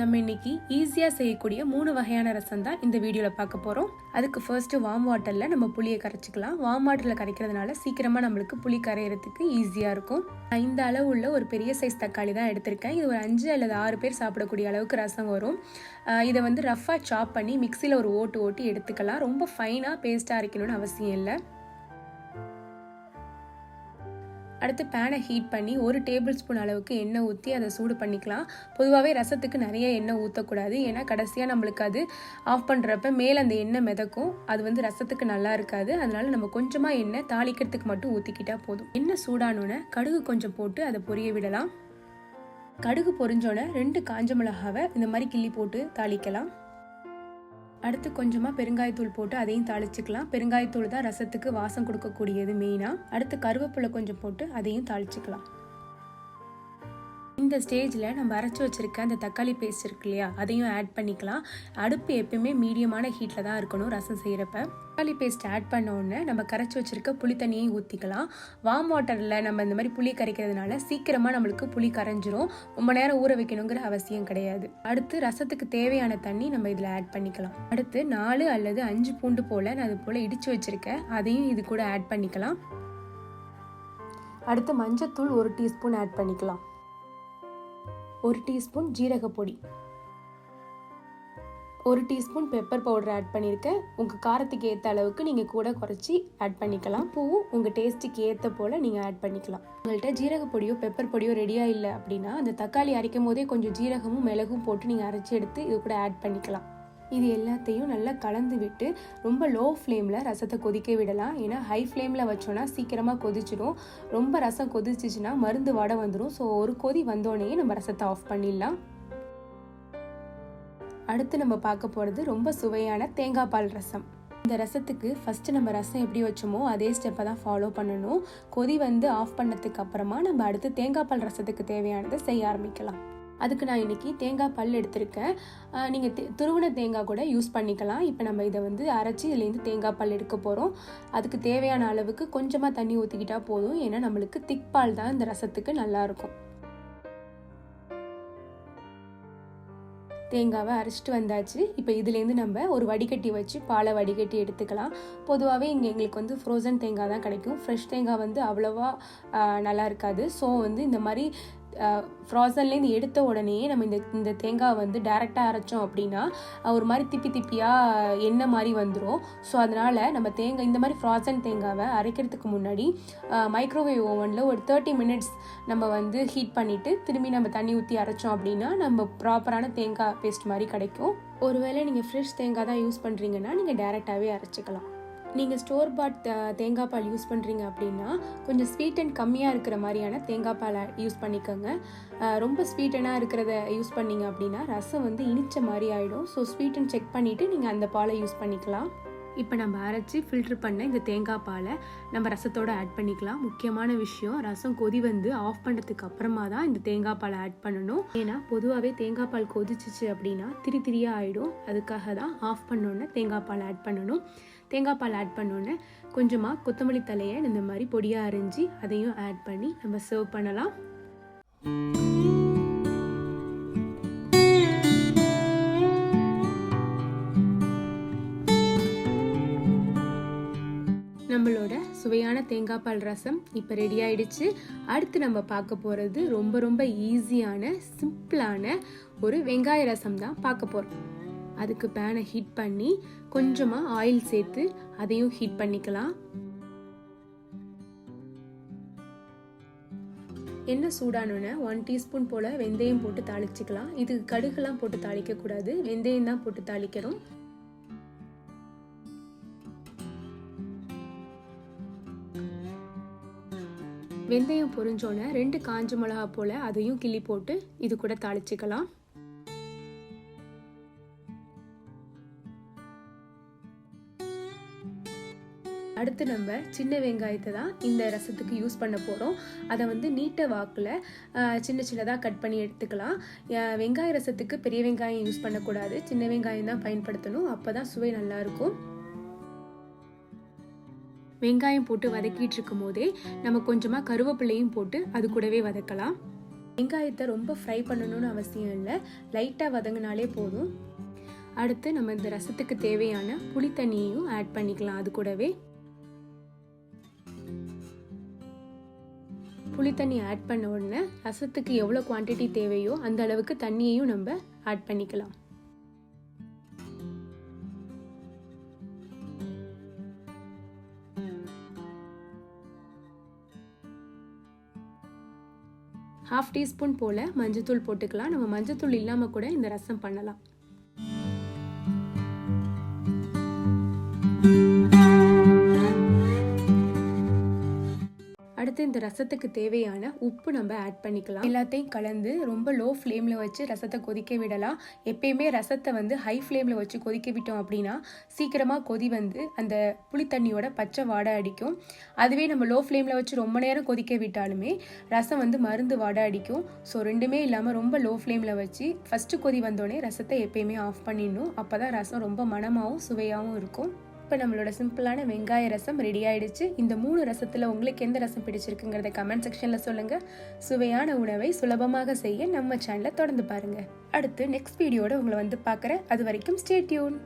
நம்ம இன்னைக்கு ஈஸியாக செய்யக்கூடிய 3 வகையான ரசம் தான் இந்த வீடியோவில் பார்க்க போகிறோம். அதுக்கு ஃபர்ஸ்ட்டு வார்ம் வாட்டரில் நம்ம புளியை கரைச்சிக்கலாம். வார்ம் வாட்டரில் கரைக்கிறதுனால சீக்கிரமாக நம்மளுக்கு புளி கரையிறதுக்கு ஈஸியாக இருக்கும். இந்த அளவு உள்ள ஒரு பெரிய சைஸ் தக்காளி தான் எடுத்திருக்கேன். இது ஒரு 5 அல்லது 6 பேர் சாப்பிடக்கூடிய அளவுக்கு ரசம் வரும். இதை வந்து ரஃபாக சாப் பண்ணி மிக்சியில் ஒரு ஓட்டி எடுத்துக்கலாம். ரொம்ப ஃபைனாக பேஸ்ட்டாக அரைக்கணும்னு அவசியம் இல்லை. அடுத்து பேனை ஹீட் பண்ணி 1 டேபிள் ஸ்பூன் அளவுக்கு எண்ணெய் ஊற்றி அதை சூடு பண்ணிக்கலாம். பொதுவாகவே ரசத்துக்கு நிறைய எண்ணெய் ஊற்றக்கூடாது. ஏன்னா கடைசியாக நம்மளுக்கு அது ஆஃப் பண்ணுறப்ப மேலே அந்த எண்ணெய் மிதக்கும். அது வந்து ரசத்துக்கு நல்லா இருக்காது. அதனால நம்ம கொஞ்சமாக எண்ணெய் தாளிக்கிறதுக்கு மட்டும் ஊற்றிக்கிட்டால் போதும். எண்ணெய் சூடானோன்னே கடுகு கொஞ்சம் போட்டு அதை பொரிய விடலாம். கடுகு பொரிஞ்சோன்னே 2 காஞ்ச மிளகாவை இந்த மாதிரி கிள்ளி போட்டு தாளிக்கலாம். அடுத்து கொஞ்சமாக பெருங்காயத்தூள் போட்டு அதையும் தாளிச்சுக்கலாம். பெருங்காயத்தூள் தான் ரசத்துக்கு வாசம் கொடுக்கக்கூடியது மெயினாக. அடுத்து கருவேப்பிலை கொஞ்சம் போட்டு அதையும் தாளிச்சுக்கலாம். இந்த ஸ்டேஜில் நம்ம அரைச்சி வச்சுருக்க அந்த தக்காளி பேஸ்ட் இருக்கு இல்லையா, அதையும் ஆட் பண்ணிக்கலாம். அடுப்பு எப்பயுமே மீடியமான ஹீட்டில் தான் இருக்கணும் ரசம் செய்கிறப்ப. தக்காளி பேஸ்ட் ஆட் பண்ண உடனே நம்ம கரைச்சி வச்சுருக்க புளி தண்ணியையும் ஊற்றிக்கலாம். வார்ம் வாட்டரில் நம்ம இந்த மாதிரி புளி கரைக்கிறதுனால சீக்கிரமாக நம்மளுக்கு புளி கரைஞ்சிரும். ரொம்ப நேரம் ஊற வைக்கணுங்கிற அவசியம் கிடையாது. அடுத்து ரசத்துக்கு தேவையான தண்ணி நம்ம இதில் ஆட் பண்ணிக்கலாம். அடுத்து 4 அல்லது 5 பூண்டு போல் நான் அது போல் இடித்து வச்சுருக்கேன். அதையும் இது கூட ஆட் பண்ணிக்கலாம். அடுத்து மஞ்சத்தூள் 1 டீஸ்பூன் ஆட் பண்ணிக்கலாம். 1 டீஸ்பூன் ஜீரகப்பொடி, 1 டீஸ்பூன் பெப்பர் பவுடர் ஆட் பண்ணியிருக்கேன். உங்கள் காரத்துக்கு ஏற்ற அளவுக்கு நீங்கள் கூட குறைச்சி ஆட் பண்ணிக்கலாம். பூவும் உங்கள் டேஸ்ட்டுக்கு ஏற்ற போல் நீங்கள் ஆட் பண்ணிக்கலாம். உங்கள்கிட்ட ஜீரகப்பொடியோ பெப்பர் பொடியோ ரெடியாக இல்லை அப்படின்னா அந்த தக்காளி அரைக்கும் போதே கொஞ்சம் ஜீரகமும் மிளகும் போட்டு நீங்கள் அரைச்சி எடுத்து இது கூட ஆட் பண்ணிக்கலாம். இது எல்லாத்தையும் நல்லா கலந்து விட்டு ரொம்ப லோ ஃப்ளேமில் ரசத்தை கொதிக்க விடலாம். ஏன்னா ஹை ஃப்ளேமில் வச்சோன்னா சீக்கிரமாக கொதிச்சிடும். ரொம்ப ரசம் கொதிச்சிச்சுன்னா மருந்து வாடை வந்துடும். ஸோ ஒரு கொதி வந்தோடனே நம்ம ரசத்தை ஆஃப் பண்ணிடலாம். அடுத்து நம்ம பார்க்க போகிறது ரொம்ப சுவையான தேங்காய் பால் ரசம். இந்த ரசத்துக்கு ஃபஸ்ட்டு நம்ம ரசம் எப்படி வச்சோமோ அதே ஸ்டெப்பை தான் ஃபாலோ பண்ணணும். கொதி வந்து ஆஃப் பண்ணதுக்கு அப்புறமா நம்ம அடுத்து தேங்காய் பால் ரசத்துக்கு தேவையானதை செய்ய ஆரம்பிக்கலாம். அதுக்கு நான் இன்றைக்கி தேங்காய் பல் எடுத்திருக்கேன். நீங்கள் துருவின தேங்காய் கூட யூஸ் பண்ணிக்கலாம். இப்போ நம்ம இதை வந்து அரைச்சி இதுலேருந்து தேங்காய் பால் எடுக்க போகிறோம். அதுக்கு தேவையான அளவுக்கு கொஞ்சமாக தண்ணி ஊற்றிக்கிட்டால் போதும். ஏன்னா நம்மளுக்கு திக் பால் தான் இந்த ரசத்துக்கு நல்லாயிருக்கும். தேங்காவை அரைச்சிட்டு வந்தாச்சு. இப்போ இதுலேருந்து நம்ம ஒரு வடிகட்டி வச்சு பாலை வடிகட்டி எடுத்துக்கலாம். பொதுவாகவே இங்கே எங்களுக்கு வந்து ஃப்ரோசன் தேங்காய் தான் கிடைக்கும். ஃப்ரெஷ் தேங்காய் வந்து அவ்வளோவா நல்லா இருக்காது. ஸோ வந்து இந்த மாதிரி ஃப்ரோசன்லேருந்து எடுத்த உடனே நம்ம இந்த தேங்காய் வந்து டைரெக்டாக அரைச்சோம் அப்படின்னா ஒரு மாதிரி திப்பியாக எண்ணெய் மாதிரி வந்துடும். ஸோ அதனால் நம்ம இந்த மாதிரி ஃப்ரோசன் தேங்காவை அரைக்கிறதுக்கு முன்னாடி மைக்ரோவேவ் ஓவனில் ஒரு 30 மினிட்ஸ் நம்ம வந்து ஹீட் பண்ணிவிட்டு திரும்பி நம்ம தண்ணி ஊற்றி அரைச்சோம் அப்படின்னா நம்ம ப்ராப்பரான தேங்காய் பேஸ்ட் மாதிரி கிடைக்கும். ஒருவேளை நீங்கள் ஃப்ரெஷ் தேங்காய் தான் யூஸ் பண்ணுறீங்கன்னா நீங்கள் டைரெக்டாகவே அரைச்சிக்கலாம். நீங்கள் ஸ்டோர் பாட் தேங்காய் பால் யூஸ் பண்ணுறீங்க அப்படின்னா கொஞ்சம் ஸ்வீட் அண்ட் கம்மியாக இருக்கிற மாதிரியான தேங்காய் பால் யூஸ் பண்ணிக்கோங்க. ரொம்ப ஸ்வீட்டனாக இருக்கிறத யூஸ் பண்ணிங்க அப்படின்னா ரசம் வந்து இனிச்ச மாதிரி ஆகிடும். ஸோ ஸ்வீட் அண்ட் செக் பண்ணிவிட்டு நீங்கள் அந்த பாலை யூஸ் பண்ணிக்கலாம். இப்போ நம்ம அரைச்சி ஃபில்ட்ரு பண்ண இந்த தேங்காய் பாலை நம்ம ரசத்தோடு ஆட் பண்ணிக்கலாம். முக்கியமான விஷயம், ரசம் கொதி வந்து ஆஃப் பண்ணுறதுக்கு அப்புறமா தான் இந்த தேங்காய் பாலை ஆட் பண்ணணும். ஏன்னா பொதுவாகவே தேங்காய் பால் கொதிச்சிச்சு அப்படின்னா திரியாக ஆகிடும். அதுக்காக தான் ஆஃப் பண்ணோன்னே தேங்காய் பால் ஆட் பண்ணணும். தேங்காய் பால் ஆட் பண்ணோன்னே கொஞ்சமாக கொத்தமல்லி தலையை இந்த மாதிரி பொடியாக அரைஞ்சி அதையும் ஆட் பண்ணி நம்ம சர்வ் பண்ணலாம். நம்மளோட சுவையான தேங்காய் பால் ரசம் இப்போ ரெடி ஆயிடுச்சு. அடுத்து நம்ம பார்க்க போகிறது ரொம்ப ஈஸியான சிம்பிளான ஒரு வெங்காய ரசம் தான் பார்க்க போகிறோம். அதுக்கு பேனை ஹீட் பண்ணி கொஞ்சமாக ஆயில் சேர்த்து அதையும் ஹீட் பண்ணிக்கலாம். எண்ணெய் சூடானோன்னு 1 டீஸ்பூன் போல் வெந்தயம் போட்டு தாளிச்சிக்கலாம். இதுக்கு கடுகுலாம் போட்டு தாளிக்கக்கூடாது, வெந்தயம் தான் போட்டு தாளிக்கிறோம். வெந்தயம் பொரிஞ்சோன்னே 2 காஞ்ச மிளகா போல் அதையும் கிள்ளி போட்டு இது கூட தாளிச்சிக்கலாம். அடுத்து நம்ம சின்ன வெங்காயத்தை தான் இந்த ரசத்துக்கு யூஸ் பண்ண போகிறோம். அதை வந்து நீட்ட வாக்கில் சின்னதாக கட் பண்ணி எடுத்துக்கலாம். வெங்காய ரசத்துக்கு பெரிய வெங்காயம் யூஸ் பண்ணக்கூடாது, சின்ன வெங்காயம் தான் பயன்படுத்தணும். அப்போ தான் சுவை நல்லாயிருக்கும். வெங்காயம் போட்டு வதக்கிட்டு இருக்கும் போதே நம்ம கொஞ்சமாக கருவேப்பிலையும் போட்டு அது கூடவே வதக்கலாம். வெங்காயத்தை ரொம்ப ஃப்ரை பண்ணணும்னு அவசியம் இல்லை, லைட்டாக வதங்கினாலே போதும். அடுத்து நம்ம இந்த ரசத்துக்கு தேவையான புளி தண்ணியையும் ஆட் பண்ணிக்கலாம். அது கூடவே புளி தண்ணி ஆட் பண்ண உடனே ரசத்துக்கு எவ்வளோ குவான்டிட்டி தேவையோ அந்த அளவுக்கு தண்ணியையும் நம்ம ஆட் பண்ணிக்கலாம். ½ டீஸ்பூன் போல் மஞ்சத்தூள் போட்டுக்கலாம். நம்ம மஞ்சத்தூள் இல்லாமல் கூட இந்த ரசம் பண்ணலாம். அடுத்து இந்த ரசத்துக்கு தேவையான உப்பு நம்ம ஆட் பண்ணிக்கலாம். எல்லாத்தையும் கலந்து ரொம்ப லோ ஃப்ளேமில் வச்சு ரசத்தை கொதிக்க விடலாம். எப்பயுமே ரசத்தை வந்து ஹை ஃப்ளேமில் வச்சு கொதிக்க விட்டோம் அப்படின்னா சீக்கிரமாக கொதி வந்து அந்த புளித்தண்ணியோட பச்சை வாடை அடிக்கும். அதுவே நம்ம லோ ஃப்ளேமில் வச்சு ரொம்ப நேரம் கொதிக்க விட்டாலுமே ரசம் வந்து மருந்து வாடை அடிக்கும். ஸோ ரெண்டுமே இல்லாமல் ரொம்ப லோ ஃப்ளேமில் வச்சு ஃபஸ்ட்டு கொதி வந்தோடனே ரசத்தை எப்பயுமே ஆஃப் பண்ணிடணும். அப்போ தான் ரசம் ரொம்ப மணமாகவும் சுவையாகவும் இருக்கும். இப்போ நம்மளோட சிம்பிளான வெங்காய ரசம் ரெடி ஆயிடுச்சு. இந்த 3 ரசத்தில் உங்களுக்கு எந்த ரசம் பிடிச்சிருக்குங்கிறத கமெண்ட் செக்ஷனில் சொல்லுங்கள். சுவையான உணவை சுலபமாக செய்ய நம்ம சேனலை தொடர்ந்து பாருங்கள். அடுத்து நெக்ஸ்ட் வீடியோட உங்களை வந்து பார்க்குறேன். அது வரைக்கும் ஸ்டே டியூன்.